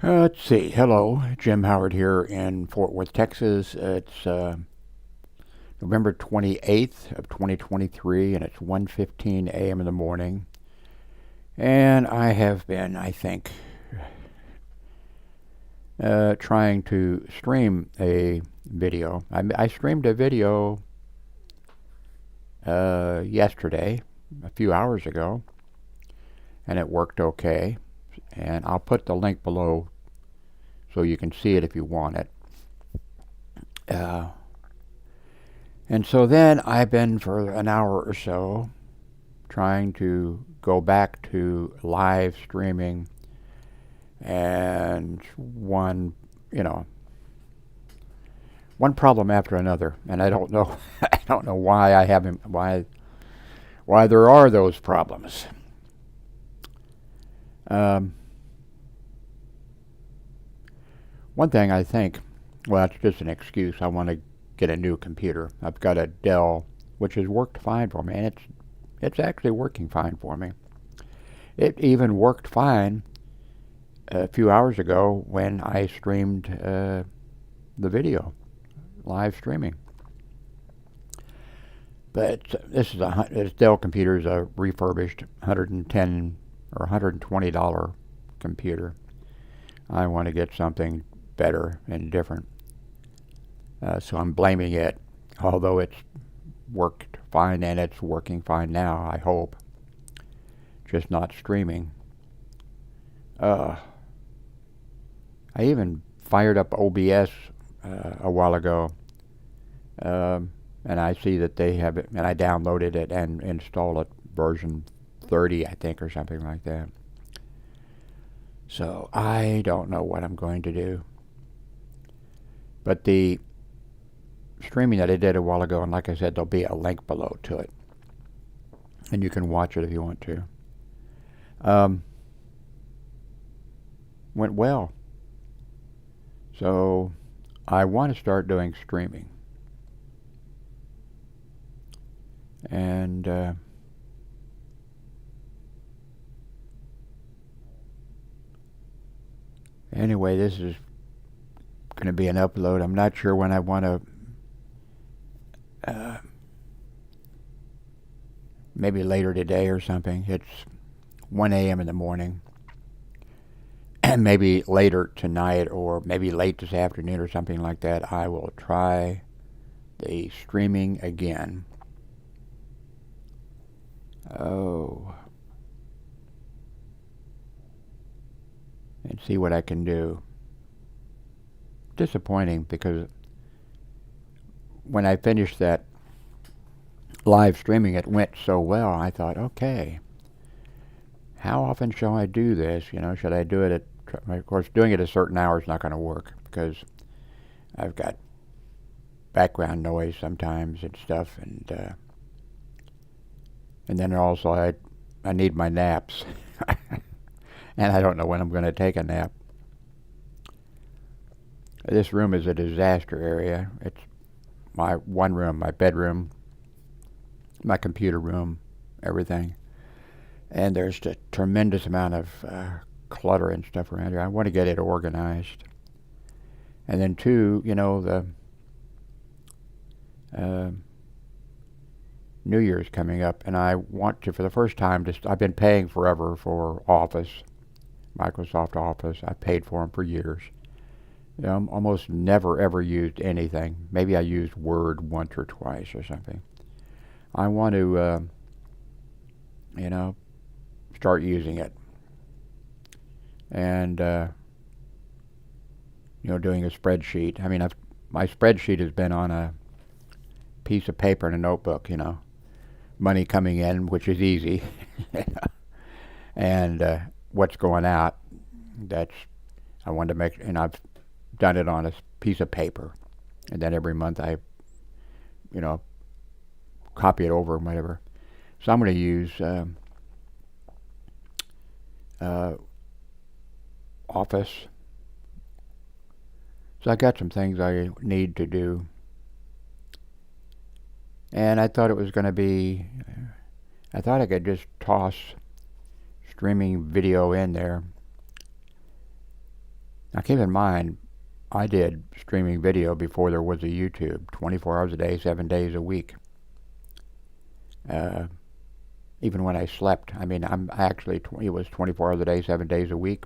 Let's see. Hello, Jim Howard here in Fort Worth, Texas. It's November 28th of 2023, and it's 1:15 a.m. in the morning. And I have been, I think, trying to stream a video. I streamed a video yesterday, a few hours ago, and it worked okay. And I'll put the link below so you can see it if you want it. Uh, and so then I've been for an hour or so trying to go back to live streaming, and one problem after another, and I don't know I don't know why I haven't why there are those problems. Um, One thing I think, well, it's just an excuse. I want to get a new computer. I've got a Dell, which has worked fine for me, and it's actually working fine for me. It even worked fine a few hours ago when I streamed the video, live streaming. But this Dell computer is a refurbished 110 or $120 computer. I want to get something better and different. So I'm blaming it, although it's worked fine and it's working fine now, I hope. Just not streaming. I even fired up OBS a while ago, and I see that they have it, and I downloaded it and installed it, version 30, I think, or something like that. So I don't know what I'm going to do. But the streaming that I did a while ago, and like I said, there'll be a link below to it, and you can watch it if you want to. Went well. So I want to start doing streaming. And anyway, this is going to be an upload. I'm not sure when I want to. Maybe later today or something. It's 1 a.m. in the morning. And maybe later tonight or maybe late this afternoon or something like that, I will try the streaming again. Oh. And see what I can do. Disappointing because when I finished that live streaming, it went so well. I thought, okay, how often shall I do this? Should I do it at? Of course, doing it at a certain hour is not going to work because I've got background noise sometimes and stuff, and then also I need my naps, and I don't know when I'm going to take a nap. This room is a disaster area. It's my one room, my bedroom, my computer room, everything. And there's a tremendous amount of clutter and stuff around here. I want to get it organized. And then two, the New Year's coming up, and I want to, for the first time, I've been paying forever for Office, Microsoft Office. I've paid for them for years. Almost never ever used anything. Maybe I used Word once or twice or something. I want to, start using it. And, doing a spreadsheet. I mean, my spreadsheet has been on a piece of paper and a notebook, money coming in, which is easy, and what's going out. I wanted to make, and I've done it on a piece of paper, and then every month I, copy it over and whatever. So I'm going to use Office. So I got some things I need to do, and I thought it was going to be. I thought I could just toss streaming video in there Now keep in mind, I did streaming video before there was a YouTube, 24 hours a day, 7 days a week. Even when I slept. I mean, it was 24 hours a day, 7 days a week.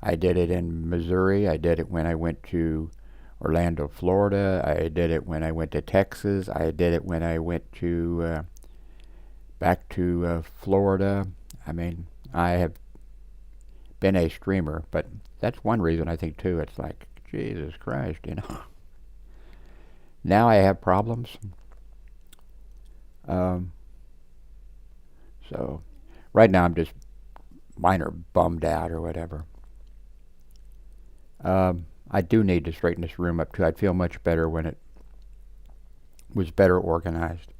I did it in Missouri. I did it when I went to Orlando, Florida. I did it when I went to Texas. I did it when I went to back to Florida. I mean, I have been a streamer, but that's one reason I think too. It's like, Jesus Christ, you know. Now I have problems. So right now I'm just minor bummed out or whatever. I do need to straighten this room up too. I'd feel much better when it was better organized.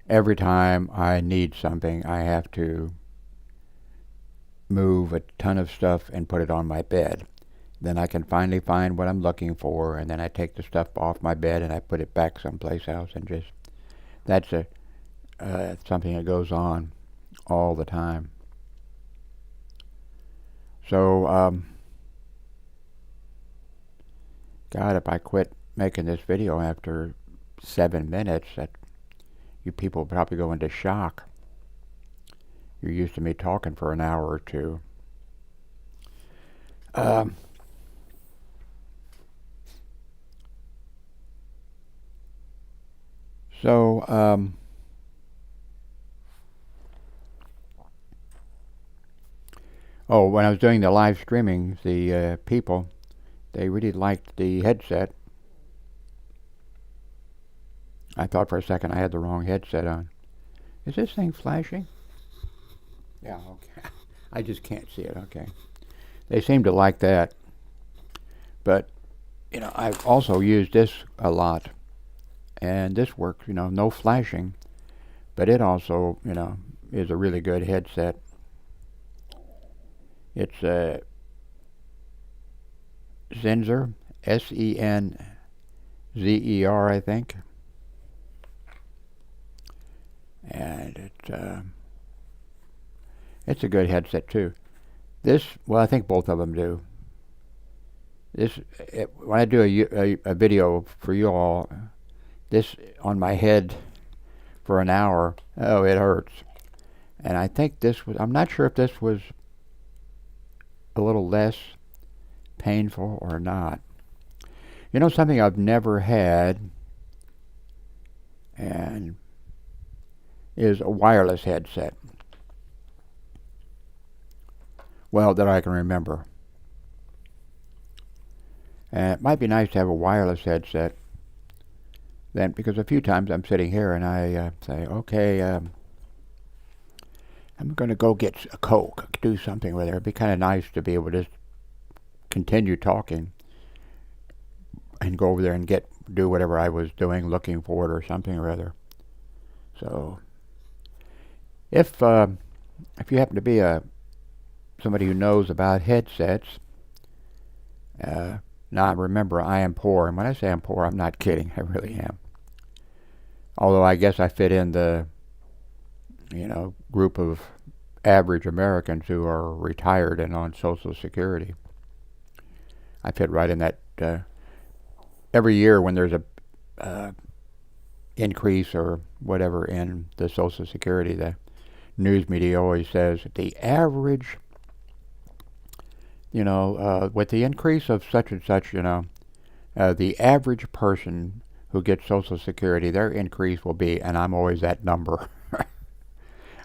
Every time I need something, I have to move a ton of stuff and put it on my bed. Then I can finally find what I'm looking for, and then I take the stuff off my bed and I put it back someplace else, and just that's something that goes on all the time. So God, if I quit making this video after 7 minutes, that you people probably go into shock. You're used to me talking for an hour or two. When I was doing the live streaming, the people, they really liked the headset. I thought for a second I had the wrong headset on. Is this thing flashing? Yeah, okay. I just can't see it, okay. They seem to like that. But, you know, I've also used this a lot. And this works, you know, no flashing. But it also, you know, is a really good headset. It's a Sennzer, Sennzer, I think. And it's a good headset too. This, well, I think both of them do. When I do a video for you all, this on my head for an hour, oh, it hurts. And I think I'm not sure if this was a little less painful or not. You know, something I've never had and is a wireless headset. Well, that I can remember. And it might be nice to have a wireless headset. Then, because a few times I'm sitting here and I say, okay, I'm going to go get a Coke, do something with it. It'd be kind of nice to be able to continue talking and go over there and do whatever I was doing, looking for it or something or other. So, if you happen to be somebody who knows about headsets, now remember, I am poor, and when I say I'm poor, I'm not kidding. I really am. Although I guess I fit in the, you know, group of average Americans who are retired and on Social Security. I fit right in that. Every year when there's a increase or whatever in the Social Security, the news media always says the average, you know, with the increase of such and such, you know, the average person who gets Social Security, their increase will be, and I'm always that number.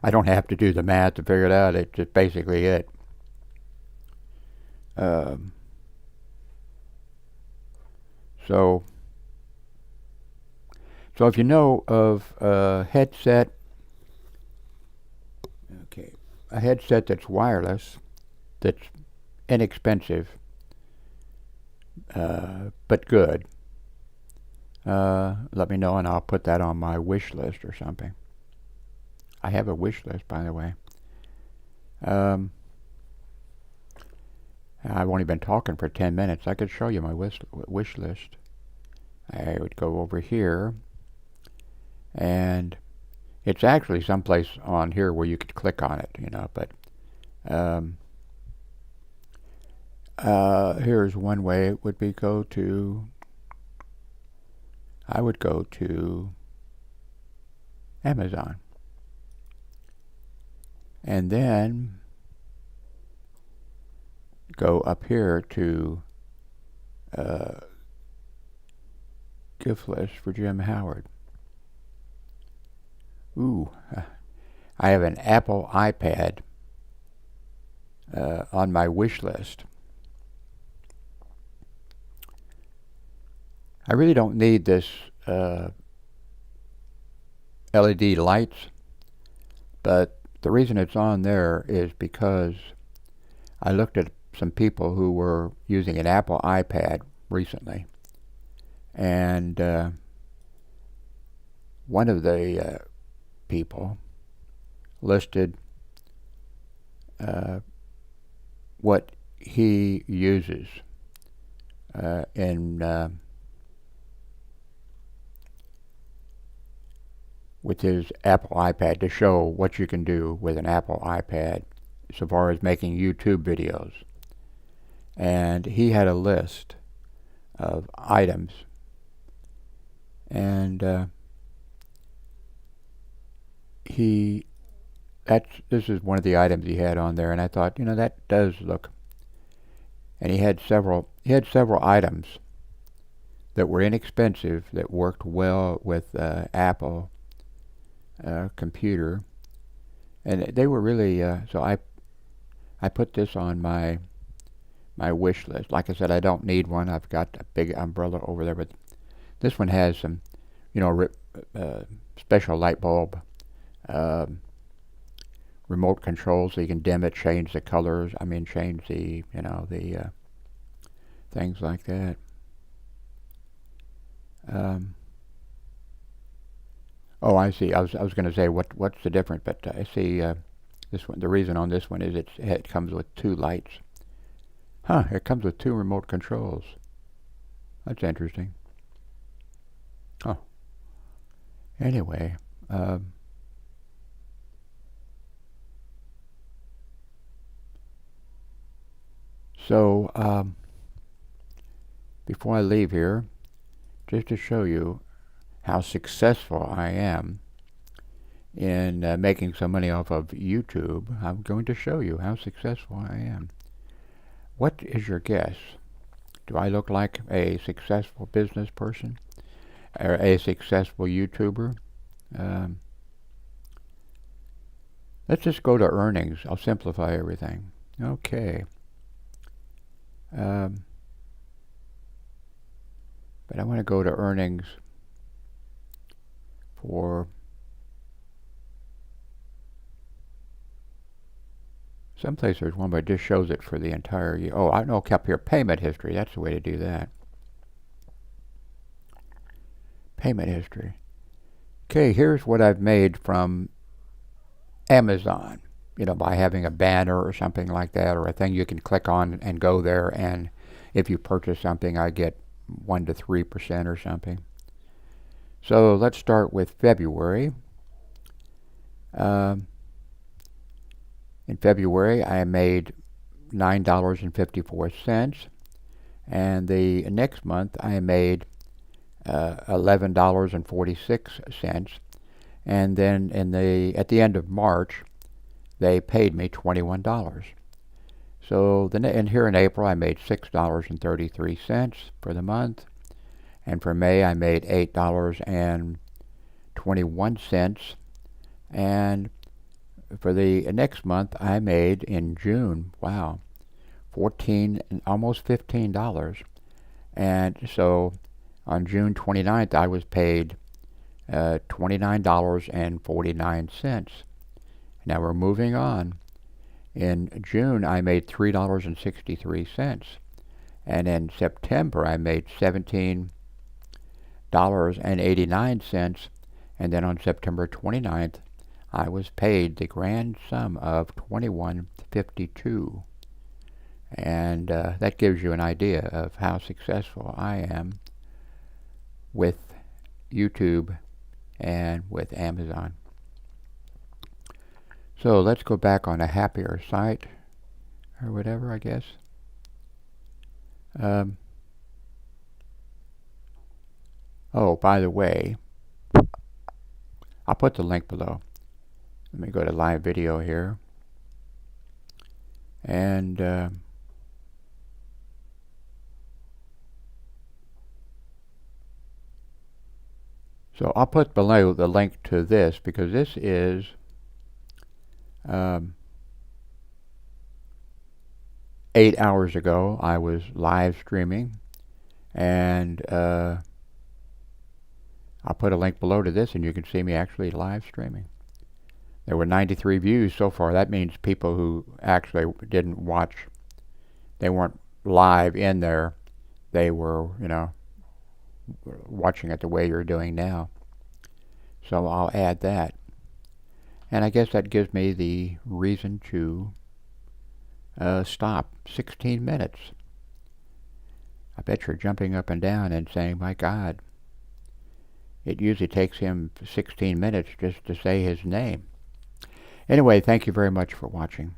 I don't have to do the math to figure it out. It's just basically it. So if you know of a headset, a headset that's wireless, that's inexpensive, but good, let me know and I'll put that on my wish list or something. I have a wish list, by the way. I've only been talking for 10 minutes. I could show you my wish list. I would go over here, and it's actually someplace on here where you could click on it, you know, but Here's one way. It would be I would go to Amazon. And then go up here to gift list for Jim Howard. Ooh, I have an Apple iPad on my wish list. I really don't need this LED lights, but the reason it's on there is because I looked at some people who were using an Apple iPad recently, and one of the people listed what he uses with his Apple iPad to show what you can do with an Apple iPad so far as making YouTube videos. And he had a list of items, and this is one of the items he had on there, and I thought, that does look. And he had several items that were inexpensive that worked well with Apple computer, and they were really so I put this on my wish list. Like I said, I don't need one. I've got a big umbrella over there, but this one has some special light bulb remote control, so you can dim it, change the colors, change the the things like that. Oh, I see. I was going to say what's the difference, but I see this one. The reason on this one is it comes with two lights. Huh? It comes with two remote controls. That's interesting. Oh. Anyway, so before I leave here, just to show you how successful I am in making some money off of YouTube, I'm going to show you how successful I am. What is your guess? Do I look like a successful business person or a successful YouTuber? Let's just go to earnings. I'll simplify everything. Okay. But I want to go to earnings for someplace. There's one, but it just shows it for the entire year. Oh, I know, up here, payment history. That's the way to do that. Payment history. Okay, here's what I've made from Amazon. By having a banner or something like that, or a thing you can click on and go there, and if you purchase something, I get 1 to 3% or something. So let's start with February. In February, I made $9.54, and the next month I made $11.46, and then at the end of March, they paid me $21. So and here in April, I made $6.33 for the month, and for May, I made $8.21, and for the next month, I made in June, wow, almost $15, and so on June 29th, I was paid $29.49. Now we're moving on. In June, I made $3.63, and in September, I made $17.89, and then on September 29th, I was paid the grand sum of $21.52, and that gives you an idea of how successful I am with YouTube and with Amazon. So let's go back on a happier site, or whatever, I guess. Oh, by the way, I'll put the link below. Let me go to live video here. And so I'll put below the link to this, because this is 8 hours ago. I was live streaming, and I'll put a link below to this, and you can see me actually live streaming. There were 93 views so far. That means people who actually didn't watch, they weren't live in there. They were, watching it the way you're doing now. So I'll add that. And I guess that gives me the reason to stop. 16 minutes. I bet you're jumping up and down and saying, my God, it usually takes him 16 minutes just to say his name. Anyway, thank you very much for watching.